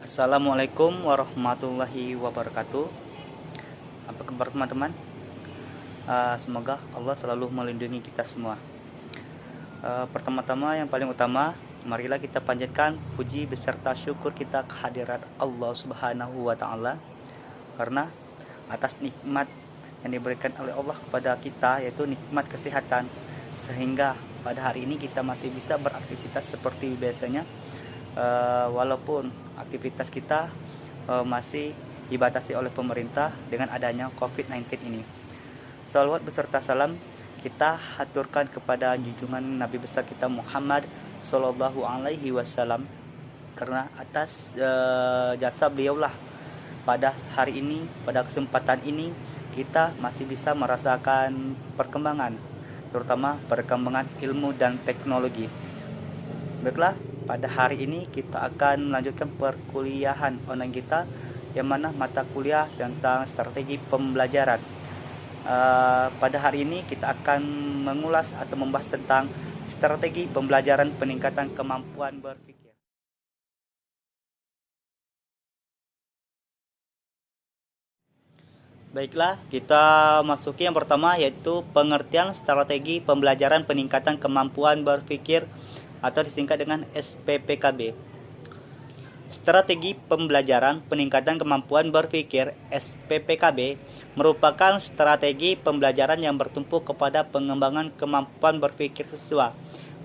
Assalamualaikum warahmatullahi wabarakatuh. Apa kabar teman-teman? Semoga Allah selalu melindungi kita semua. Pertama-tama yang paling utama, marilah kita panjatkan puji beserta syukur kita kehadirat Allah Subhanahu wa taala karena atas nikmat yang diberikan oleh Allah kepada kita, yaitu nikmat kesehatan, sehingga pada hari ini kita masih bisa beraktivitas seperti biasanya, walaupun aktivitas kita masih dibatasi oleh pemerintah dengan adanya COVID-19 ini. Salawat beserta salam kita haturkan kepada junjungan Nabi besar kita Muhammad Sallallahu Alaihi Wasallam, karena atas jasa beliaulah pada hari ini, pada kesempatan ini kita masih bisa merasakan perkembangan, terutama perkembangan ilmu dan teknologi. Baiklah, pada hari ini kita akan melanjutkan perkuliahan online kita, yang mana mata kuliah tentang strategi pembelajaran. Pada hari ini kita akan mengulas atau membahas tentang strategi pembelajaran peningkatan kemampuan berpikir. Baiklah, kita masuki yang pertama, yaitu pengertian strategi pembelajaran peningkatan kemampuan berpikir atau disingkat dengan SPPKB. Strategi pembelajaran peningkatan kemampuan berpikir (SPPKB) merupakan strategi pembelajaran yang bertumpu kepada pengembangan kemampuan berpikir siswa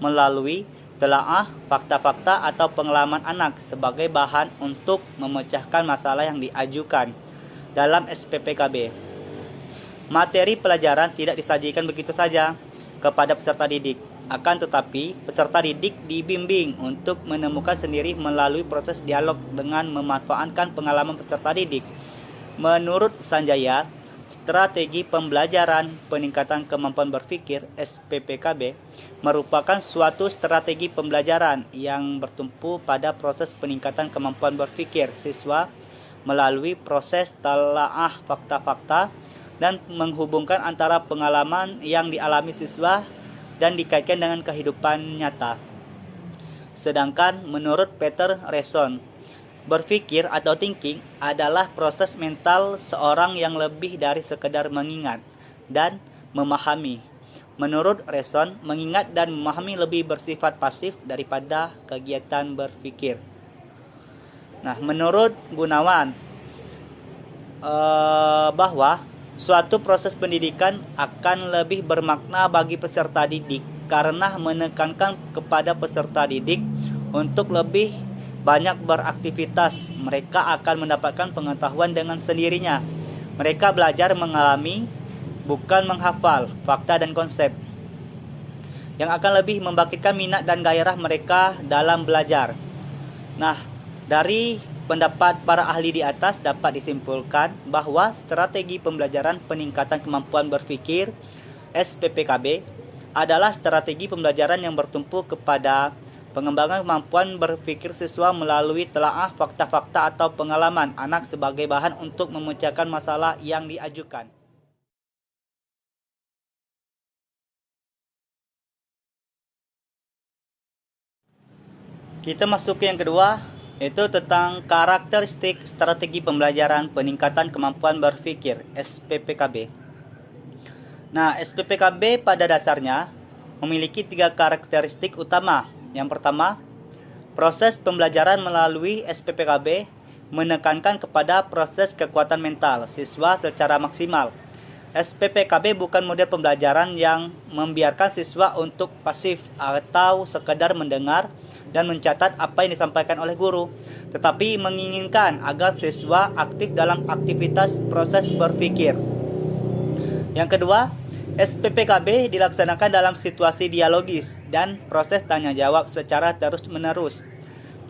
melalui telaah fakta-fakta atau pengalaman anak sebagai bahan untuk memecahkan masalah yang diajukan dalam SPPKB. Materi pelajaran tidak disajikan begitu saja kepada peserta didik, akan tetapi peserta didik dibimbing untuk menemukan sendiri melalui proses dialog dengan memanfaatkan pengalaman peserta didik. Menurut Sanjaya, strategi pembelajaran peningkatan kemampuan berpikir (SPPKB) merupakan suatu strategi pembelajaran yang bertumpu pada proses peningkatan kemampuan berpikir siswa melalui proses telaah fakta-fakta dan menghubungkan antara pengalaman yang dialami siswa dan dikaitkan dengan kehidupan nyata. Sedangkan menurut Peter Reson, berpikir atau thinking adalah proses mental seorang yang lebih dari sekedar mengingat dan memahami. Menurut Reson, mengingat dan memahami lebih bersifat pasif daripada kegiatan berpikir. Nah, menurut Gunawan, bahwa suatu proses pendidikan akan lebih bermakna bagi peserta didik karena menekankan kepada peserta didik untuk lebih banyak beraktivitas. Mereka akan mendapatkan pengetahuan dengan sendirinya. Mereka belajar mengalami, bukan menghafal fakta dan konsep, yang akan lebih membangkitkan minat dan gairah mereka dalam belajar. Nah, dari pendapat para ahli di atas dapat disimpulkan bahwa strategi pembelajaran peningkatan kemampuan berpikir (SPPKB) adalah strategi pembelajaran yang bertumpu kepada pengembangan kemampuan berpikir siswa melalui telaah fakta-fakta atau pengalaman anak sebagai bahan untuk memecahkan masalah yang diajukan. Kita masuk ke yang kedua, yaitu tentang karakteristik strategi pembelajaran peningkatan kemampuan berpikir (SPPKB). Nah, SPPKB pada dasarnya memiliki 3 karakteristik utama. Yang pertama, proses pembelajaran melalui SPPKB menekankan kepada proses kekuatan mental siswa secara maksimal. SPPKB bukan model pembelajaran yang membiarkan siswa untuk pasif atau sekedar mendengar dan mencatat apa yang disampaikan oleh guru, tetapi menginginkan agar siswa aktif dalam aktivitas proses berpikir. Yang kedua, SPPKB dilaksanakan dalam situasi dialogis dan proses tanya jawab secara terus-menerus.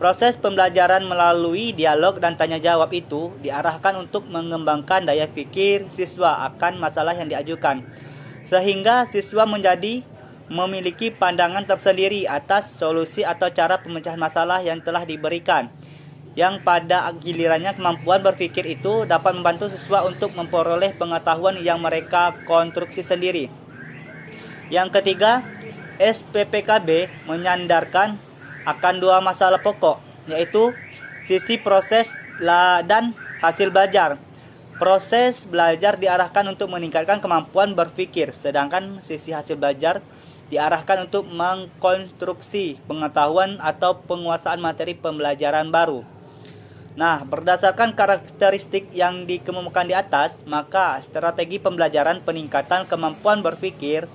Proses pembelajaran melalui dialog dan tanya jawab itu diarahkan untuk mengembangkan daya pikir siswa akan masalah yang diajukan, sehingga siswa memiliki pandangan tersendiri atas solusi atau cara pemecahan masalah yang telah diberikan, yang pada gilirannya kemampuan berpikir itu dapat membantu siswa untuk memperoleh pengetahuan yang mereka konstruksi sendiri. Yang ketiga, SPPKB menyandarkan akan 2 masalah pokok, yaitu Sisi proses dan hasil belajar. Proses belajar diarahkan untuk meningkatkan kemampuan berpikir, sedangkan sisi hasil belajar diarahkan untuk mengkonstruksi pengetahuan atau penguasaan materi pembelajaran baru. Nah, berdasarkan karakteristik yang dikemukakan di atas, maka strategi pembelajaran peningkatan kemampuan berpikir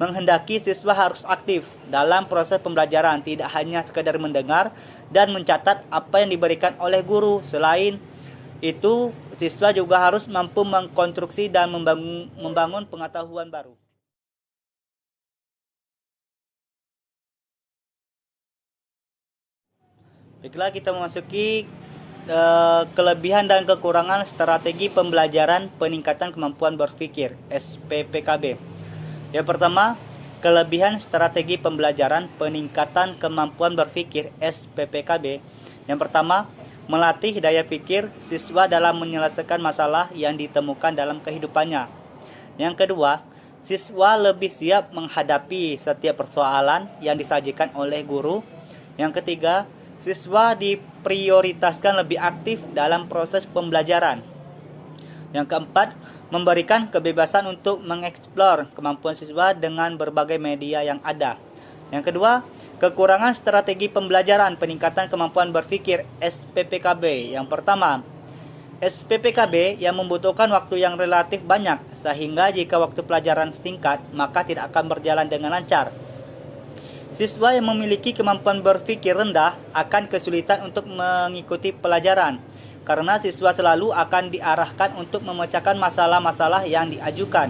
menghendaki siswa harus aktif dalam proses pembelajaran, tidak hanya sekedar mendengar dan mencatat apa yang diberikan oleh guru. Selain itu, siswa juga harus mampu mengkonstruksi dan membangun pengetahuan baru. Baiklah, kita memasuki kelebihan dan kekurangan strategi pembelajaran peningkatan kemampuan berpikir (SPPKB). Yang pertama, kelebihan strategi pembelajaran peningkatan kemampuan berpikir (SPPKB). Yang pertama, melatih daya pikir siswa dalam menyelesaikan masalah yang ditemukan dalam kehidupannya. Yang kedua, siswa lebih siap menghadapi setiap persoalan yang disajikan oleh guru. Yang ketiga, siswa diprioritaskan lebih aktif dalam proses pembelajaran. Yang keempat, memberikan kebebasan untuk mengeksplor kemampuan siswa dengan berbagai media yang ada. Yang kedua, kekurangan strategi pembelajaran peningkatan kemampuan berpikir (SPPKB). Yang pertama, SPPKB yang membutuhkan waktu yang relatif banyak, sehingga jika waktu pelajaran singkat, maka tidak akan berjalan dengan lancar. Siswa yang memiliki kemampuan berpikir rendah akan kesulitan untuk mengikuti pelajaran, karena siswa selalu akan diarahkan untuk memecahkan masalah-masalah yang diajukan.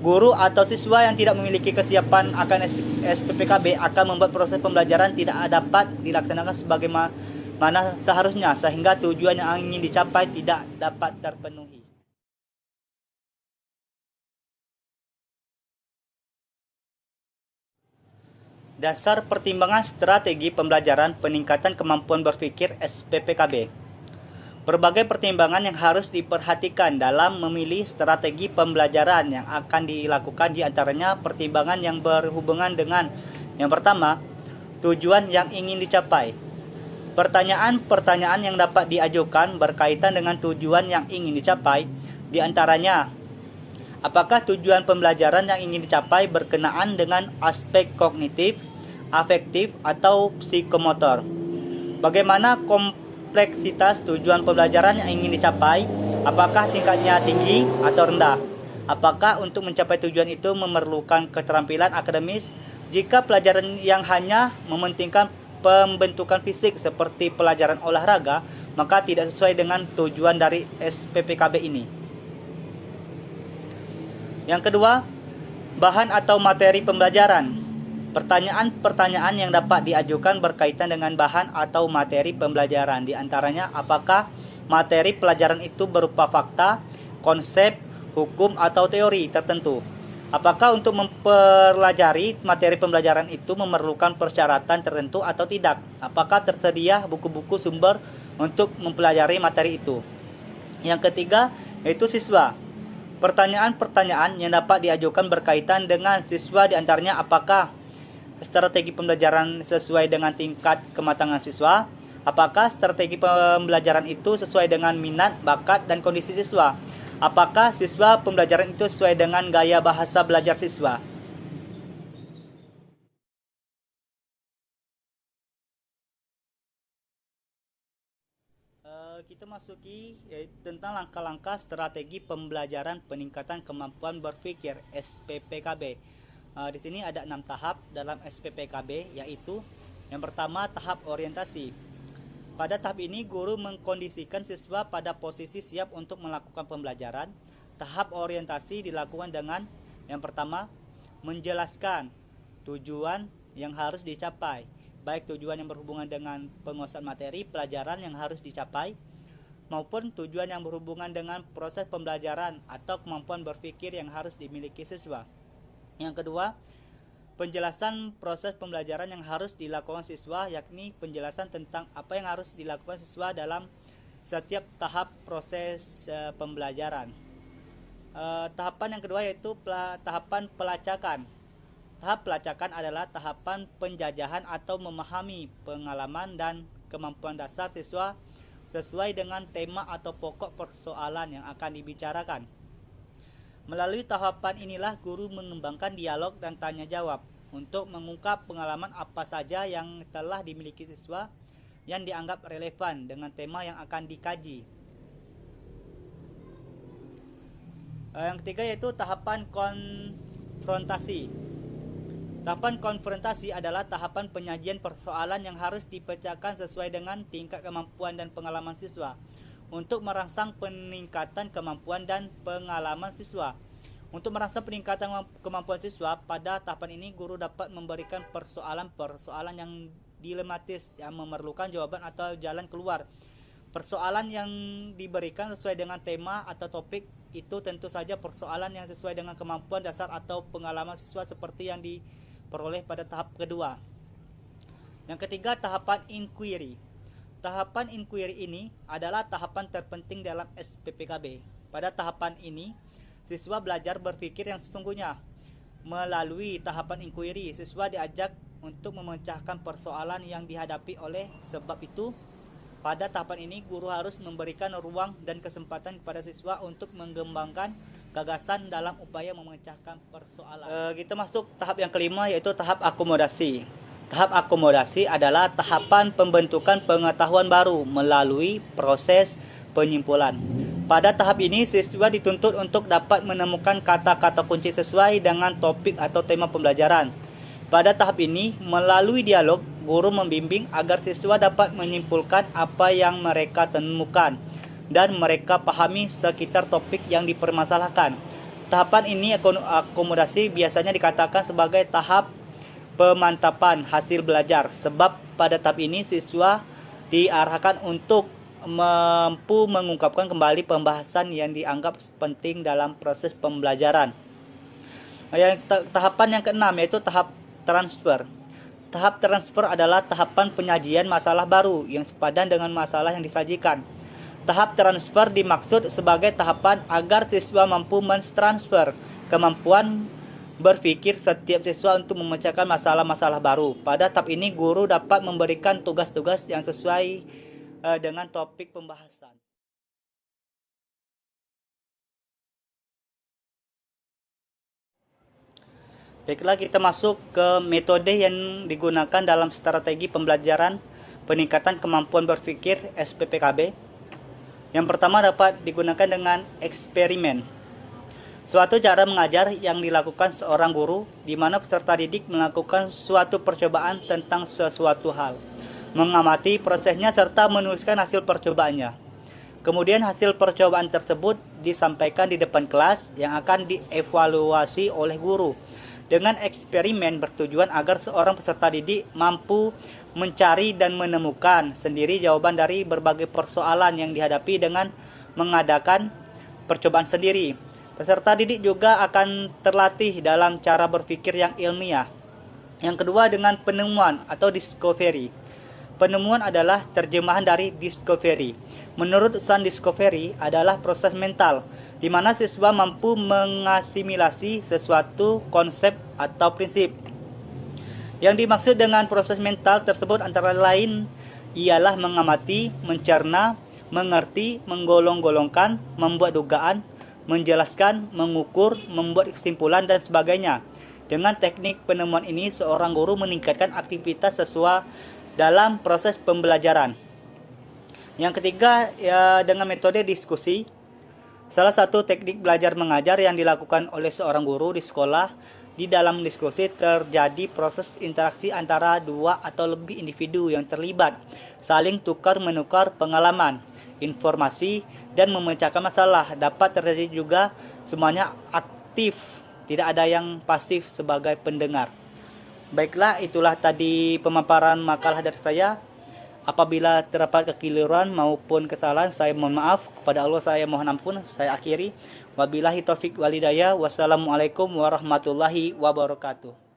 Guru atau siswa yang tidak memiliki kesiapan akan SPPKB akan membuat proses pembelajaran tidak dapat dilaksanakan sebagaimana seharusnya, sehingga tujuan yang ingin dicapai tidak dapat terpenuhi. Dasar pertimbangan strategi pembelajaran peningkatan kemampuan berpikir (SPPKB). Berbagai pertimbangan yang harus diperhatikan dalam memilih strategi pembelajaran yang akan dilakukan, di antaranya pertimbangan yang berhubungan dengan yang pertama, tujuan yang ingin dicapai. Pertanyaan-pertanyaan yang dapat diajukan berkaitan dengan tujuan yang ingin dicapai, di antaranya, apakah tujuan pembelajaran yang ingin dicapai berkenaan dengan aspek kognitif, afektif, atau psikomotor? Bagaimana kompleksitas tujuan pembelajaran yang ingin dicapai? Apakah tingkatnya tinggi atau rendah? Apakah untuk mencapai tujuan itu memerlukan keterampilan akademis? Jika pelajaran yang hanya mementingkan pembentukan fisik seperti pelajaran olahraga, maka tidak sesuai dengan tujuan dari SPPKB ini. Yang kedua, bahan atau materi pembelajaran. Pertanyaan-pertanyaan yang dapat diajukan berkaitan dengan bahan atau materi pembelajaran, di antaranya apakah materi pelajaran itu berupa fakta, konsep, hukum, atau teori tertentu. Apakah untuk mempelajari materi pembelajaran itu memerlukan persyaratan tertentu atau tidak? Apakah tersedia buku-buku sumber untuk mempelajari materi itu? Yang ketiga, yaitu siswa. Pertanyaan-pertanyaan yang dapat diajukan berkaitan dengan siswa, di antaranya apakah strategi pembelajaran sesuai dengan tingkat kematangan siswa? Apakah strategi pembelajaran itu sesuai dengan minat, bakat, dan kondisi siswa? Apakah siswa pembelajaran itu sesuai dengan gaya bahasa belajar siswa? Kita masuki tentang langkah-langkah strategi pembelajaran peningkatan kemampuan berpikir (SPPKB). Di sini ada 6 tahap dalam SPPKB, yaitu yang pertama, tahap orientasi. Pada tahap ini, guru mengkondisikan siswa pada posisi siap untuk melakukan pembelajaran. Tahap orientasi dilakukan dengan yang pertama, menjelaskan tujuan yang harus dicapai, baik tujuan yang berhubungan dengan penguasaan materi pelajaran yang harus dicapai, maupun tujuan yang berhubungan dengan proses pembelajaran atau kemampuan berpikir yang harus dimiliki siswa. Yang kedua, penjelasan proses pembelajaran yang harus dilakukan siswa, yakni penjelasan tentang apa yang harus dilakukan siswa dalam setiap tahap proses pembelajaran. Tahapan yang kedua yaitu tahapan pelacakan. Tahap pelacakan adalah tahapan penjajahan atau memahami pengalaman dan kemampuan dasar siswa sesuai dengan tema atau pokok persoalan yang akan dibicarakan. Melalui tahapan inilah guru mengembangkan dialog dan tanya jawab untuk mengungkap pengalaman apa saja yang telah dimiliki siswa yang dianggap relevan dengan tema yang akan dikaji. Yang ketiga yaitu tahapan konfrontasi. Tahapan konfrontasi adalah tahapan penyajian persoalan yang harus dipecahkan sesuai dengan tingkat kemampuan dan pengalaman siswa untuk merangsang peningkatan kemampuan dan pengalaman siswa. Untuk merangsang peningkatan kemampuan siswa, pada tahapan ini guru dapat memberikan persoalan-persoalan yang dilematis yang memerlukan jawaban atau jalan keluar. Persoalan yang diberikan sesuai dengan tema atau topik itu tentu saja persoalan yang sesuai dengan kemampuan dasar atau pengalaman siswa seperti yang diperoleh pada tahap kedua. Yang ketiga, tahapan inquiry. Tahapan inquiry ini adalah tahapan terpenting dalam SPPKB. Pada tahapan ini, siswa belajar berpikir yang sesungguhnya. Melalui tahapan inquiry, siswa diajak untuk memecahkan persoalan yang dihadapi. Oleh sebab itu, pada tahapan ini guru harus memberikan ruang dan kesempatan kepada siswa untuk mengembangkan gagasan dalam upaya memecahkan persoalan. Kita masuk tahap yang kelima, yaitu tahap akomodasi. Tahap akomodasi adalah tahapan pembentukan pengetahuan baru melalui proses penyimpulan. Pada tahap ini, siswa dituntut untuk dapat menemukan kata-kata kunci sesuai dengan topik atau tema pembelajaran. Pada tahap ini, melalui dialog, guru membimbing agar siswa dapat menyimpulkan apa yang mereka temukan dan mereka pahami sekitar topik yang dipermasalahkan. Tahapan ini akomodasi biasanya dikatakan sebagai tahap pemantapan hasil belajar, sebab pada tahap ini siswa diarahkan untuk mampu mengungkapkan kembali pembahasan yang dianggap penting dalam proses pembelajaran. Tahapan yang keenam yaitu tahap transfer. Tahap transfer adalah tahapan penyajian masalah baru yang sepadan dengan masalah yang disajikan. Tahap transfer dimaksud sebagai tahapan agar siswa mampu mentransfer kemampuan berpikir setiap siswa untuk memecahkan masalah-masalah baru. Pada tahap ini, guru dapat memberikan tugas-tugas yang sesuai dengan topik pembahasan. Baiklah, kita masuk ke metode yang digunakan dalam strategi pembelajaran peningkatan kemampuan berpikir SPPKB. Yang pertama dapat digunakan dengan eksperimen. Suatu cara mengajar yang dilakukan seorang guru di mana peserta didik melakukan suatu percobaan tentang sesuatu hal, mengamati prosesnya serta menuliskan hasil percobaannya. Kemudian hasil percobaan tersebut disampaikan di depan kelas yang akan dievaluasi oleh guru. Dengan eksperimen bertujuan agar seorang peserta didik mampu mencari dan menemukan sendiri jawaban dari berbagai persoalan yang dihadapi dengan mengadakan percobaan sendiri. Peserta didik juga akan terlatih dalam cara berpikir yang ilmiah. Yang kedua, dengan penemuan atau discovery. Penemuan adalah terjemahan dari discovery. Menurut Sun, discovery adalah proses mental di mana siswa mampu mengasimilasi sesuatu konsep atau prinsip. Yang dimaksud dengan proses mental tersebut antara lain ialah mengamati, mencerna, mengerti, menggolong-golongkan, membuat dugaan, menjelaskan, mengukur, membuat kesimpulan, dan sebagainya. Dengan teknik penemuan ini, seorang guru meningkatkan aktivitas siswa dalam proses pembelajaran. Yang ketiga, dengan metode diskusi. Salah satu teknik belajar mengajar yang dilakukan oleh seorang guru di sekolah. Di dalam diskusi terjadi proses interaksi antara dua atau lebih individu yang terlibat, saling tukar-menukar pengalaman, informasi, dan memecahkan masalah. Dapat terjadi juga semuanya aktif, tidak ada yang pasif sebagai pendengar. Baiklah, itulah tadi pemaparan makalah dari saya. Apabila terdapat kekeliruan maupun kesalahan, saya mohon maaf. Kepada Allah saya mohon ampun. Saya akhiri. Wabillahi taufik walhidayah. Wassalamualaikum warahmatullahi wabarakatuh.